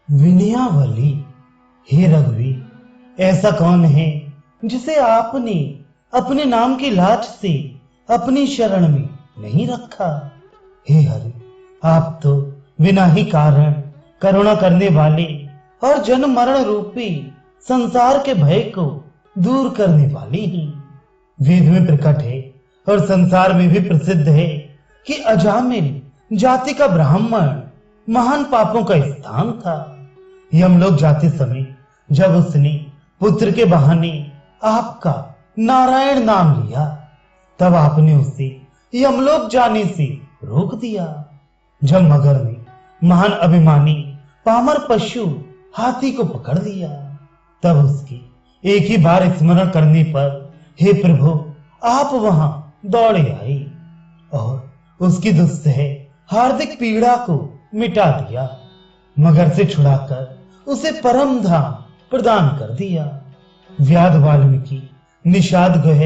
विनयावली, हे रघुवीर, ऐसा कौन है जिसे आपने अपने नाम की लाज से अपनी शरण में नहीं रखा। हे हरि, आप तो बिना ही कारण करुणा करने वाले और जन्म मरण रूपी संसार के भय को दूर करने वाले ही वेद में प्रकट है और संसार में भी प्रसिद्ध है कि अजामिल जाति का ब्राह्मण महान पापों का स्थान था। यमलोक जाते समय जब उसने पुत्र के बहाने आपका नारायण नाम लिया, तब आपने उसे यमलोक जाने से रोक दिया। जब मगर ने महान अभिमानी पामर पशु हाथी को पकड़ लिया, तब उसकी एक ही बार स्मरण करने पर हे प्रभु, आप वहां दौड़े आए और उसकी दुस्सह हार्दिक पीड़ा को मिटा दिया, मगर से छुड़ाकर उसे परम धाम प्रदान कर दिया। व्याध वाल्मीकि, निषाद गुह,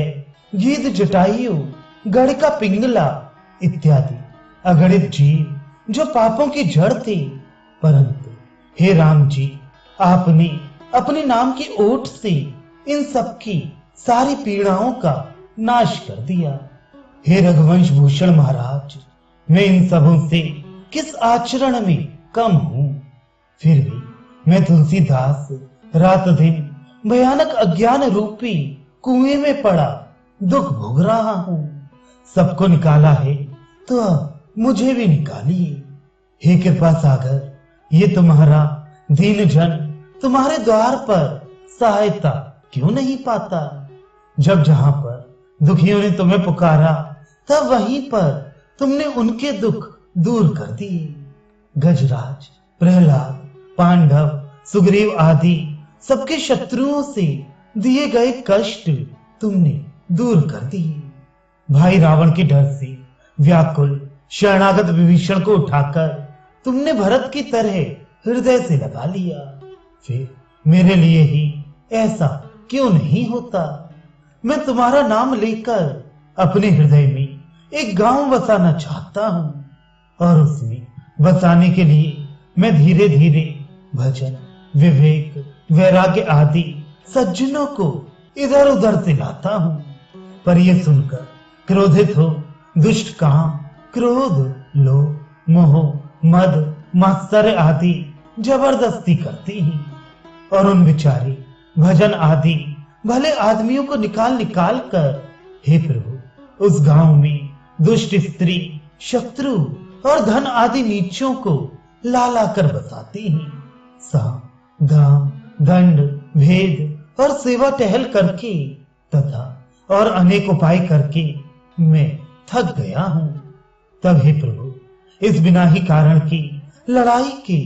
गीध जटायु, गणिका पिंगला इत्यादि अगणित जीव जो पापों की जड़ थे, परंतु हे राम जी, आपने अपने नाम की ओट से इन सबकी सारी पीड़ाओं का नाश कर दिया। हे रघुवंश भूषण महाराज, मैं इन सबों से किस आचरण में कम हूं, फिर भी मैं तुलसीदास रात दिन भयानक अज्ञान रूपी कुएं में पड़ा दुख भोग रहा हूं। सबको निकाला है तो अब मुझे भी निकालिए। हे कृपा सागर, ये तुम्हारा दीन जन तुम्हारे द्वार पर सहायता क्यों नहीं पाता। जब जहां पर दुखियों ने तुम्हें पुकारा, तब वहीं पर तुमने उनके दुख दूर कर दिए। गजराज, प्रहलाद, पांडव, सुग्रीव आदि सबके शत्रुओं से दिए गए कष्ट तुमने दूर कर दिए। भाई रावण के डर से व्याकुल शरणागत विभीषण को उठाकर तुमने भरत की तरह हृदय से लगा लिया। फिर मेरे लिए ही ऐसा क्यों नहीं होता। मैं तुम्हारा नाम लेकर अपने हृदय में एक गांव बसाना चाहता हूं और उसमें बसाने के लिए मैं धीरे धीरे भजन, विवेक, वैराग्य आदि सज्जनों को इधर उधर से लाता हूं। पर यह सुनकर क्रोधित हो दुष्ट काम, क्रोध, लोभ, मोह, मद, मात्सर्य आदि जबरदस्ती करती हैं और उन बिचारी भजन आदि भले आदमियों को निकाल निकाल कर हे प्रभु उस गांव में दुष्ट स्त्री, शत्रु और धन आदि नीचों को ला ला कर बसाती हैं। साम, दाम, दंड, भेद और सेवा टहल करके तथा और अनेक उपाय करके मैं थक गया हूं। तब हे प्रभु, इस बिना ही कारण की लड़ाई के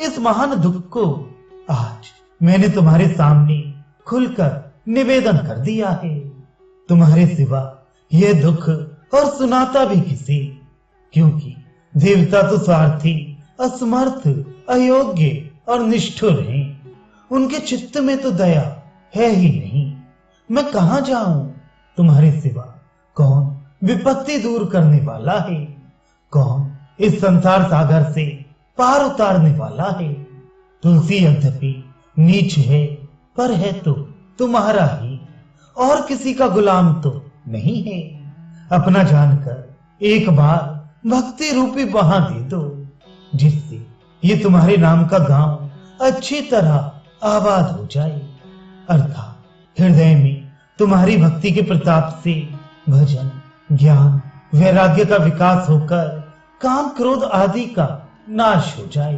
इस महान दुख को आज मैंने तुम्हारे सामने खुलकर निवेदन कर दिया है। तुम्हारे सिवा यह दुख और सुनाता भी किसे, क्योंकि देवता तो स्वार्थी, असमर्थ, अयोग्य और निष्ठुर हैं। उनके चित्त में तो दया है ही नहीं। मैं कहां जाऊं? तुम्हारे सिवा कौन विपत्ति दूर करने वाला है? कौन इस संसार सागर से पार उतारने वाला है? तुलसी यद्यपि नीच है, पर है तो तुम्हारा ही, और किसी का गुलाम तो नहीं है। अपना जानकर एक बार भक्ति रूपी बहा दे दो, जिससे ये तुम्हारे नाम का गांव अच्छी तरह आबाद हो जाए। अर्थात हृदय में तुम्हारी भक्ति के प्रताप से भजन, ज्ञान, वैराग्य का विकास होकर काम, क्रोध आदि का नाश हो जाए।